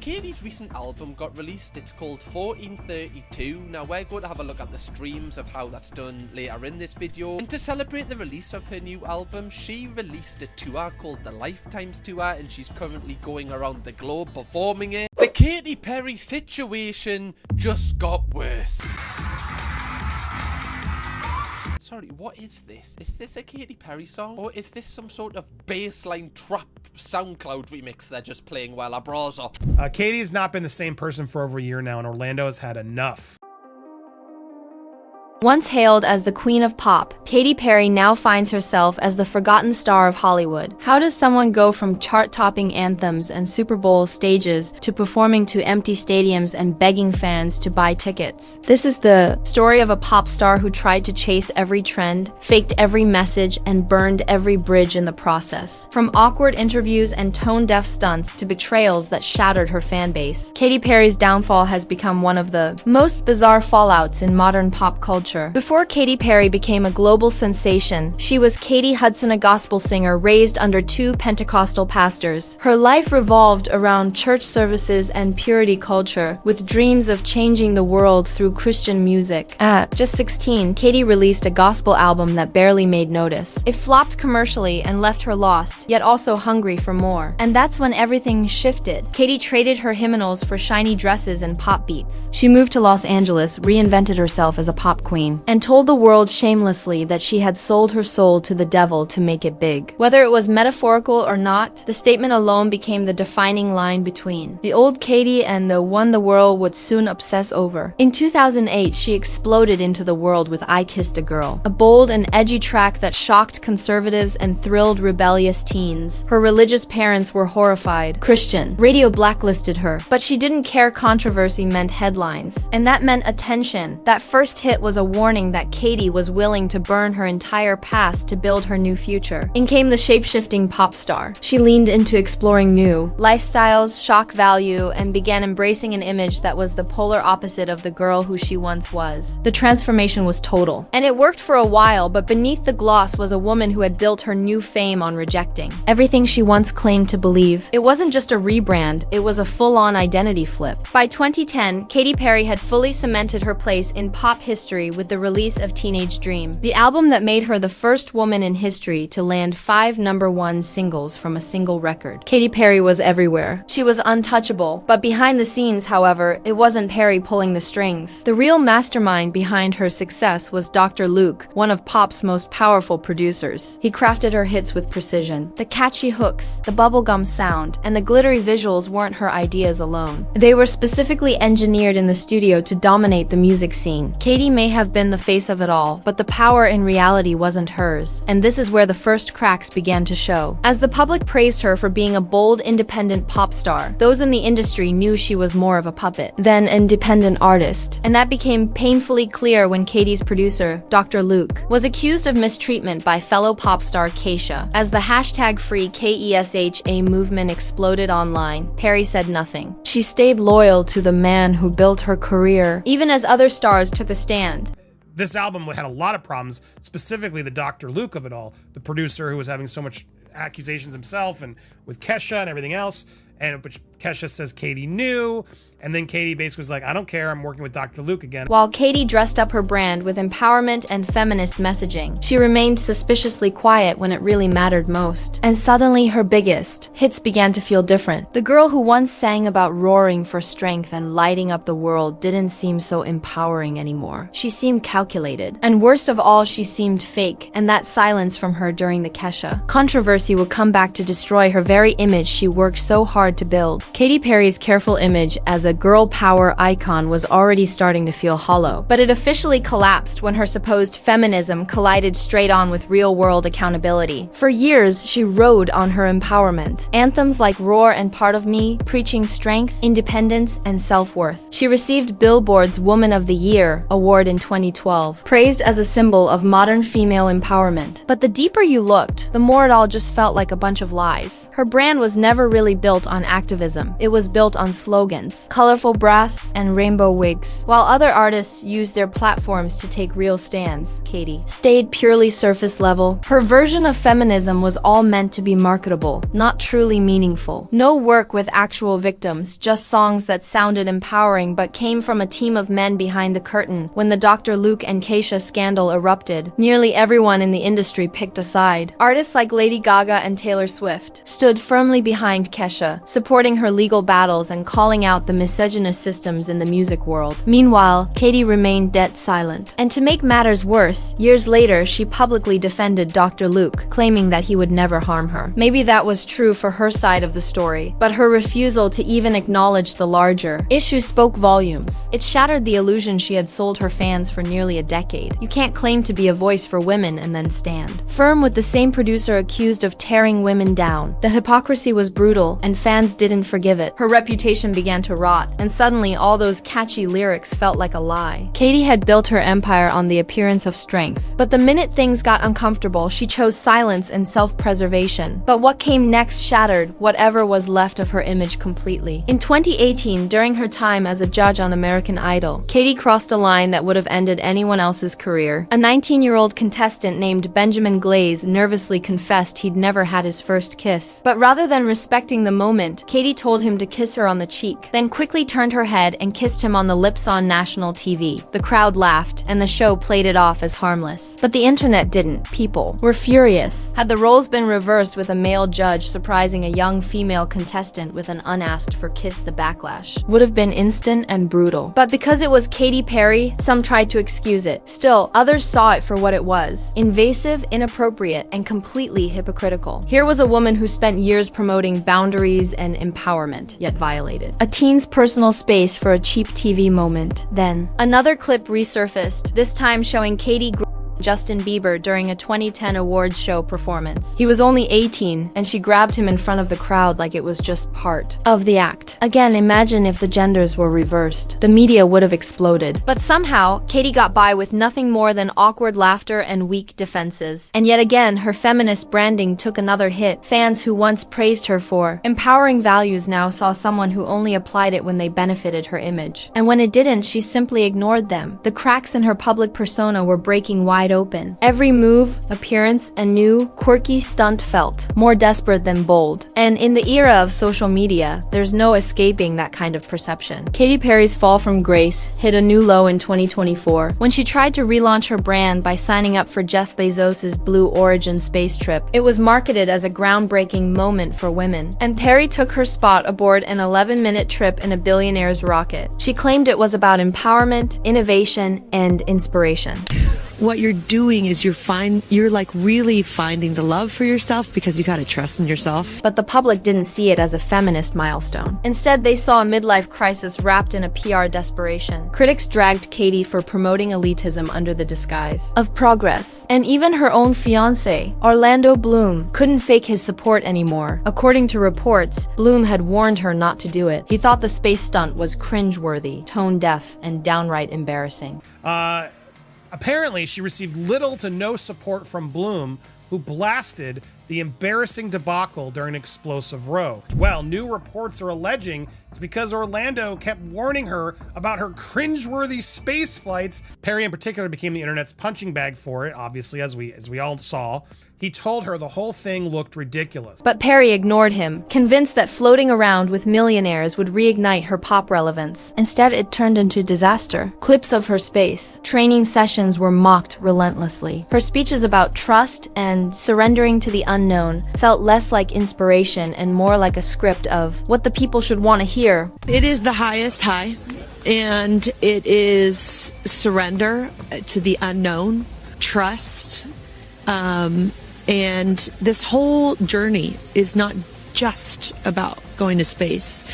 Katy's recent album got released. It's called 1432. Now we're going to have a look at the streams of how that's done later in this video. And to celebrate the release of her new album, she released a tour called the Lifetimes Tour, and she's currently going around the globe performing it. The Katy Perry situation just got worse. Sorry, what is this? Is this a Katy Perry song? Or is this some sort of bassline trap SoundCloud remix they're just playing while I browse up? Katy has not been the same person for over a year now, and Orlando has had enough. Once hailed as the queen of pop, Katy Perry now finds herself as the forgotten star of Hollywood. How does someone go from chart-topping anthems and Super Bowl stages to performing to empty stadiums and begging fans to buy tickets? This is the story of a pop star who tried to chase every trend, faked every message, and burned every bridge in the process. From awkward interviews and tone-deaf stunts to betrayals that shattered her fan base, Katy Perry's downfall has become one of the most bizarre fallouts in modern pop culture. Before Katy Perry became a global sensation, she was Katy Hudson, a gospel singer raised under two Pentecostal pastors. Her life revolved around church services and purity culture, with dreams of changing the world through Christian music. At just 16, Katy released a gospel album that barely made notice. It flopped commercially and left her lost, yet also hungry for more. And that's when everything shifted. Katy traded her hymnals for shiny dresses and pop beats. She moved to Los Angeles, reinvented herself as a pop queen, and told the world shamelessly that she had sold her soul to the devil to make it big. Whether it was metaphorical or not, the statement alone became the defining line between the old Katy and the one the world would soon obsess over. In 2008, she exploded into the world with I Kissed a Girl, a bold and edgy track that shocked conservatives and thrilled rebellious teens. Her religious parents were horrified. Christian. Radio blacklisted her, but she didn't care. Controversy meant headlines, and that meant attention. That first hit was a warning that Katy was willing to burn her entire past to build her new future. In came the shape-shifting pop star. She leaned into exploring new lifestyles, shock value, and began embracing an image that was the polar opposite of the girl who she once was. The transformation was total. And it worked for a while, but beneath the gloss was a woman who had built her new fame on rejecting everything she once claimed to believe. It wasn't just a rebrand, it was a full-on identity flip. By 2010, Katy Perry had fully cemented her place in pop history with the release of Teenage Dream, the album that made her the first woman in history to land 5 #1 singles from a single record. Katy Perry was everywhere. She was untouchable, but behind the scenes, however, it wasn't Perry pulling the strings. The real mastermind behind her success was Dr. Luke, one of pop's most powerful producers. He crafted her hits with precision. The catchy hooks, the bubblegum sound, and the glittery visuals weren't her ideas alone. They were specifically engineered in the studio to dominate the music scene. Katy may have been the face of it all, but the power in reality wasn't hers, and this is where the first cracks began to show. As the public praised her for being a bold, independent pop star, those in the industry knew she was more of a puppet than an independent artist, and that became painfully clear when Katy's producer, Dr. Luke, was accused of mistreatment by fellow pop star Kesha. As the #FreeKESHA movement exploded online, Perry said nothing. She stayed loyal to the man who built her career, even as other stars took a stand. This album had a lot of problems, specifically the Dr. Luke of it all, the producer who was having so much accusations himself and with Kesha and everything else, and which Kesha says Katy knew. And then Katy basically was like, I don't care, I'm working with Dr. Luke again. While Katy dressed up her brand with empowerment and feminist messaging, she remained suspiciously quiet when it really mattered most. And suddenly her biggest hits began to feel different. The girl who once sang about roaring for strength and lighting up the world didn't seem so empowering anymore. She seemed calculated. And worst of all, she seemed fake, and that silence from her during the Kesha controversy would come back to destroy her very image she worked so hard to build. Katy Perry's careful image as a girl power icon was already starting to feel hollow, but it officially collapsed when her supposed feminism collided straight on with real-world accountability. For years, she rode on her empowerment. Anthems like Roar and Part of Me, preaching strength, independence, and self-worth. She received Billboard's Woman of the Year award in 2012, praised as a symbol of modern female empowerment. But the deeper you looked, the more it all just felt like a bunch of lies. Her brand was never really built on on activism. It was built on slogans, colorful brass, and rainbow wigs. While other artists used their platforms to take real stands, Katy stayed purely surface level. Her version of feminism was all meant to be marketable, not truly meaningful. No work with actual victims, just songs that sounded empowering but came from a team of men behind the curtain. When the Dr. Luke and Kesha scandal erupted, nearly everyone in the industry picked a side. Artists like Lady Gaga and Taylor Swift stood firmly behind Kesha, supporting her legal battles and calling out the misogynist systems in the music world. Meanwhile, Katy remained dead silent. And to make matters worse, years later, she publicly defended Dr. Luke, claiming that he would never harm her. Maybe that was true for her side of the story, but her refusal to even acknowledge the larger issue spoke volumes. It shattered the illusion she had sold her fans for nearly a decade. You can't claim to be a voice for women and then stand firm with the same producer accused of tearing women down. The hypocrisy was brutal, and fans didn't forgive it. Her reputation began to rot, and suddenly all those catchy lyrics felt like a lie. Katy had built her empire on the appearance of strength, but the minute things got uncomfortable, she chose silence and self-preservation. But what came next shattered whatever was left of her image completely. In 2018, during her time as a judge on American Idol, Katy crossed a line that would have ended anyone else's career. A 19-year-old contestant named Benjamin Glaze nervously confessed he'd never had his first kiss. But rather than respecting the moment, Katy told him to kiss her on the cheek, then quickly turned her head and kissed him on the lips on national TV. The crowd laughed, and the show played it off as harmless. But the internet didn't. People were furious. Had the roles been reversed with a male judge surprising a young female contestant with an unasked for kiss, the backlash would have been instant and brutal. But because it was Katy Perry, some tried to excuse it. Still, others saw it for what it was: invasive, inappropriate, and completely hypocritical. Here was a woman who spent years promoting boundaries and empowerment, yet violated a teen's personal space for a cheap TV moment. Then, another clip resurfaced, this time showing Katy Justin Bieber during a 2010 awards show performance. He was only 18, and she grabbed him in front of the crowd like it was just part of the act. Again, imagine if the genders were reversed. The media would have exploded. But somehow, Katy got by with nothing more than awkward laughter and weak defenses. And yet again, her feminist branding took another hit. Fans who once praised her for empowering values now saw someone who only applied it when they benefited her image. And when it didn't, she simply ignored them. The cracks in her public persona were breaking wide open. Every move, appearance, and new, quirky stunt felt more desperate than bold. And in the era of social media, there's no escaping that kind of perception. Katy Perry's fall from grace hit a new low in 2024 when she tried to relaunch her brand by signing up for Jeff Bezos's Blue Origin space trip. It was marketed as a groundbreaking moment for women, and Perry took her spot aboard an 11-minute trip in a billionaire's rocket. She claimed it was about empowerment, innovation, and inspiration. What you're doing is you're like really finding the love for yourself because you gotta trust in yourself. But the public didn't see it as a feminist milestone. Instead, they saw a midlife crisis wrapped in a PR desperation. Critics dragged Katy for promoting elitism under the disguise of progress. And even her own fiancé, Orlando Bloom, couldn't fake his support anymore. According to reports, Bloom had warned her not to do it. He thought the space stunt was cringeworthy, tone-deaf, and downright embarrassing. Apparently, she received little to no support from Bloom, who blasted the embarrassing debacle during Explosive Row. Well, new reports are alleging it's because Orlando kept warning her about her cringeworthy space flights. Perry in particular became the internet's punching bag for it, obviously, as we all saw. He told her the whole thing looked ridiculous. But Perry ignored him, convinced that floating around with millionaires would reignite her pop relevance. Instead, it turned into disaster. Clips of her space training sessions were mocked relentlessly. Her speeches about trust and surrendering to the unknown felt less like inspiration and more like a script of what the people should want to hear. It is the highest high, and it is surrender to the unknown, trust, and this whole journey is not just about going to space.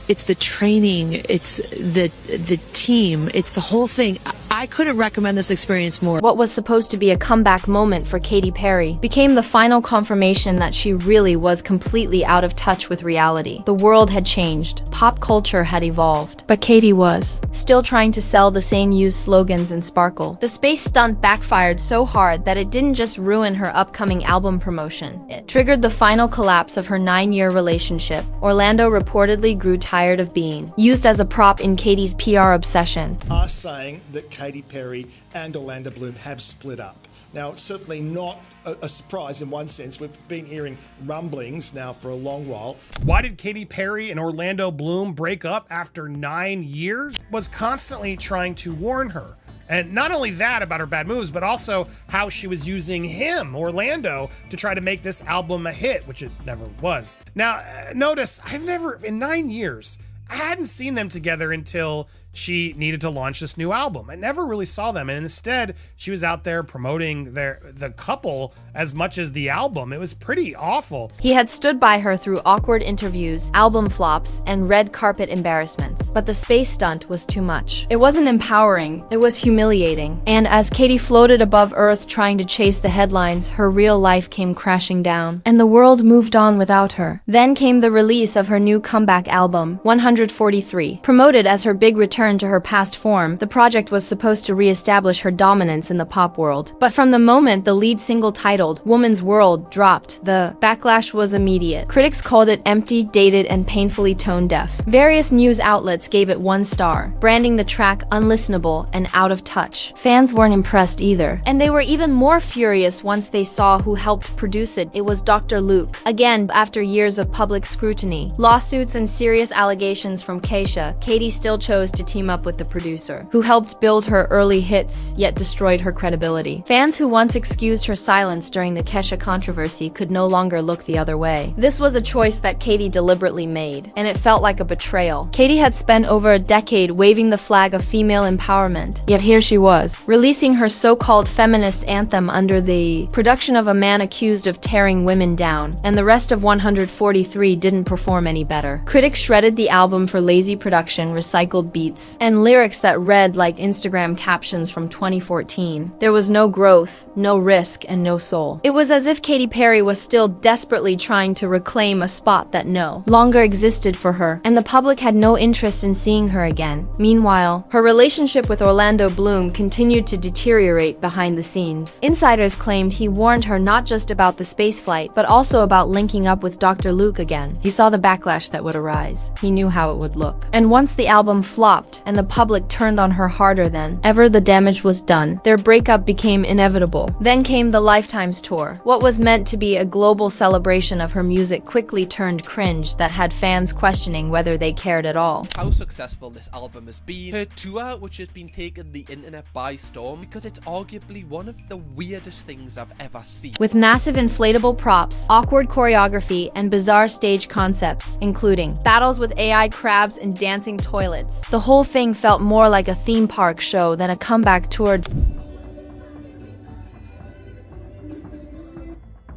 It's the training, it's the team, it's the whole thing. I couldn't recommend this experience more. What was supposed to be a comeback moment for Katy Perry became the final confirmation that she really was completely out of touch with reality. The world had changed, pop culture had evolved, but Katy was still trying to sell the same used slogans and sparkle. The space stunt backfired so hard that it didn't just ruin her upcoming album promotion. It triggered the final collapse of her 9-year relationship. Orlando reportedly grew tired of being used as a prop in Katy's PR obsession. Are saying that Katy Perry and Orlando Bloom have split up. Now, it's certainly not a surprise in one sense. We've been hearing rumblings now for a long while. Why did Katy Perry and Orlando Bloom break up after 9 years? Was constantly trying to warn her. And not only that about her bad moves, but also how she was using him, Orlando, to try to make this album a hit, which it never was. Now, notice, in 9 years, I hadn't seen them together until she needed to launch this new album. I never really saw them, and instead she was out there promoting the couple as much as the album. It was pretty awful. He had stood by her through awkward interviews, album flops, and red carpet embarrassments, but the space stunt was too much. It wasn't empowering, it was humiliating. And as Katy floated above Earth trying to chase the headlines, her real life came crashing down, and the world moved on without her. Then came the release of her new comeback album, 143. Promoted as her big return to her past form, the project was supposed to re-establish her dominance in the pop world. But from the moment the lead single titled Woman's World dropped, the backlash was immediate. Critics called it empty, dated, and painfully tone-deaf. Various news outlets gave it 1 star, branding the track unlistenable and out of touch. Fans weren't impressed either, and they were even more furious once they saw who helped produce it. It was Dr. Luke. Again, after years of public scrutiny, lawsuits, and serious allegations from Kesha, Katy still chose to team up with the producer, who helped build her early hits, yet destroyed her credibility. Fans who once excused her silence during the Kesha controversy could no longer look the other way. This was a choice that Katy deliberately made, and it felt like a betrayal. Katy had spent over a decade waving the flag of female empowerment, yet here she was, releasing her so-called feminist anthem under the production of a man accused of tearing women down, and the rest of 143 didn't perform any better. Critics shredded the album for lazy production, recycled beats, and lyrics that read like Instagram captions from 2014. There was no growth, no risk, and no soul. It was as if Katy Perry was still desperately trying to reclaim a spot that no longer existed for her, and the public had no interest in seeing her again. Meanwhile, her relationship with Orlando Bloom continued to deteriorate behind the scenes. Insiders claimed he warned her not just about the spaceflight, but also about linking up with Dr. Luke again. He saw the backlash that would arise. He knew how it would look. And once the album flopped, and the public turned on her harder than ever, the damage was done. Their breakup became inevitable. Then came the Lifetimes tour. What was meant to be a global celebration of her music quickly turned cringe that had fans questioning whether they cared at all. How successful this album has been. Her tour, which has been taking the internet by storm because it's arguably one of the weirdest things I've ever seen. With massive inflatable props, awkward choreography, and bizarre stage concepts, including battles with AI crabs and dancing toilets. The whole thing felt more like a theme park show than a comeback tour.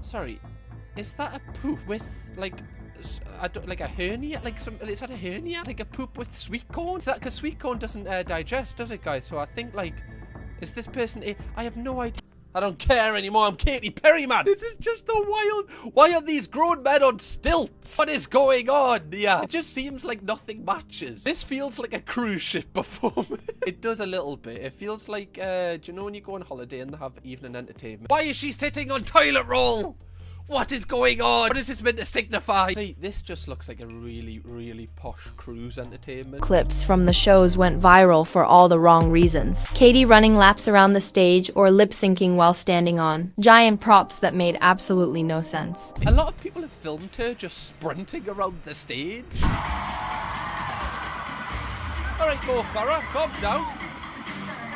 Sorry, is that a poop with like a hernia? Is that a hernia? Like a poop with sweet corn? Is that because sweet corn doesn't digest, does it, guys? So I think is this person? I have no idea. I don't care anymore. I'm Katy Perry, man. This is just the wild. Why are these grown men on stilts? What is going on? Yeah, it just seems like nothing matches. This feels like a cruise ship performance. It does a little bit. It feels like, do you know when you go on holiday and they have evening entertainment? Why is she sitting on toilet roll? What is going on? What is this meant to signify? See, this just looks like a really, really posh cruise entertainment. Clips from the shows went viral for all the wrong reasons. Katy running laps around the stage or lip-syncing while standing on giant props that made absolutely no sense. A lot of people have filmed her just sprinting around the stage. Alright, Mo Farah, calm down.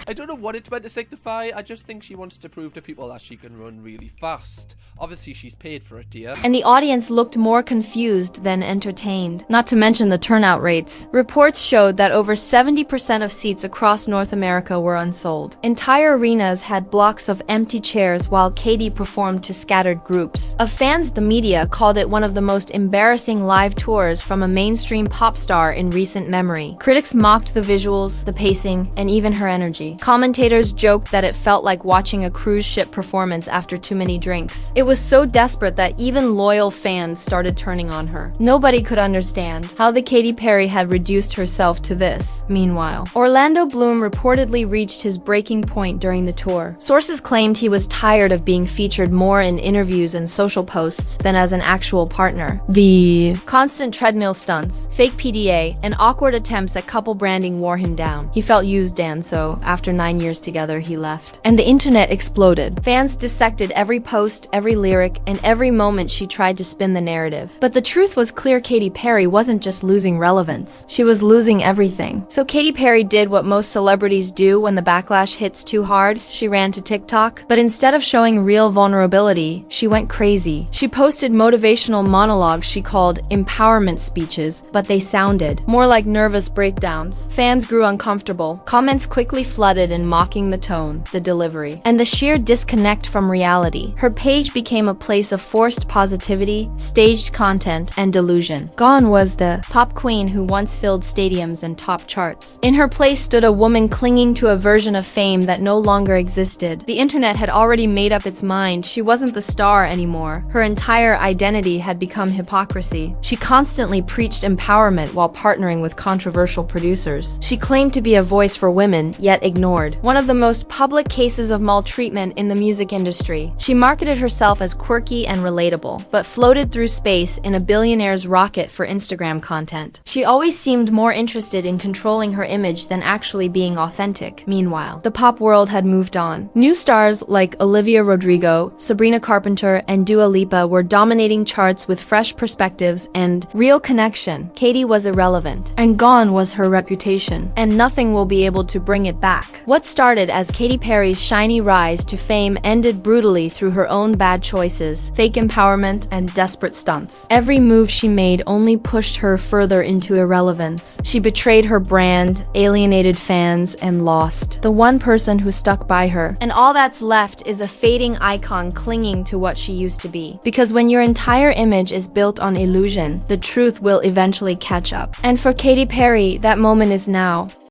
I don't know what it's meant to signify. I just think she wants to prove to people that she can run really fast. Obviously, she's paid for it here. And the audience looked more confused than entertained. Not to mention the turnout rates. Reports showed that over 70% of seats across North America were unsold. Entire arenas had blocks of empty chairs while Katy performed to scattered groups. Of fans, the media called it one of the most embarrassing live tours from a mainstream pop star in recent memory. Critics mocked the visuals, the pacing, and even her energy. Commentators joked that it felt like watching a cruise ship performance after too many drinks. It was so desperate that even loyal fans started turning on her. Nobody could understand how the Katy Perry had reduced herself to this. Meanwhile, Orlando Bloom reportedly reached his breaking point during the tour. Sources claimed he was tired of being featured more in interviews and social posts than as an actual partner. The constant treadmill stunts, fake PDA, and awkward attempts at couple branding wore him down. He felt used, and so after 9 years together, he left. And the internet exploded. Fans dissected every post, every lyric, and every moment she tried to spin the narrative. But the truth was clear: Katy Perry wasn't just losing relevance. She was losing everything. So Katy Perry did what most celebrities do when the backlash hits too hard. She ran to TikTok. But instead of showing real vulnerability, she went crazy. She posted motivational monologues she called empowerment speeches, but they sounded more like nervous breakdowns. Fans grew uncomfortable. Comments quickly flooded in mocking the tone, the delivery, and the sheer disconnect from reality. Her page became a place of forced positivity, staged content, and delusion. Gone was the pop queen who once filled stadiums and top charts. In her place stood a woman clinging to a version of fame that no longer existed. The internet had already made up its mind. She wasn't the star anymore. Her entire identity had become hypocrisy. She constantly preached empowerment while partnering with controversial producers. She claimed to be a voice for women, yet ignored. One of the most public cases of maltreatment in the music industry. She marketed herself as quirky and relatable, but floated through space in a billionaire's rocket for Instagram content. She always seemed more interested in controlling her image than actually being authentic. Meanwhile, the pop world had moved on. New stars like Olivia Rodrigo, Sabrina Carpenter, and Dua Lipa were dominating charts with fresh perspectives and real connection. Katy was irrelevant, and gone was her reputation, and nothing will be able to bring it back. What started as Katy Perry's shiny rise to fame ended brutally through her own bad choices, fake empowerment, and desperate stunts. Every move she made only pushed her further into irrelevance. She betrayed her brand, alienated fans, and lost the one person who stuck by her. And all that's left is a fading icon clinging to what she used to be. Because when your entire image is built on illusion, the truth will eventually catch up. And for Katy Perry, that moment is now.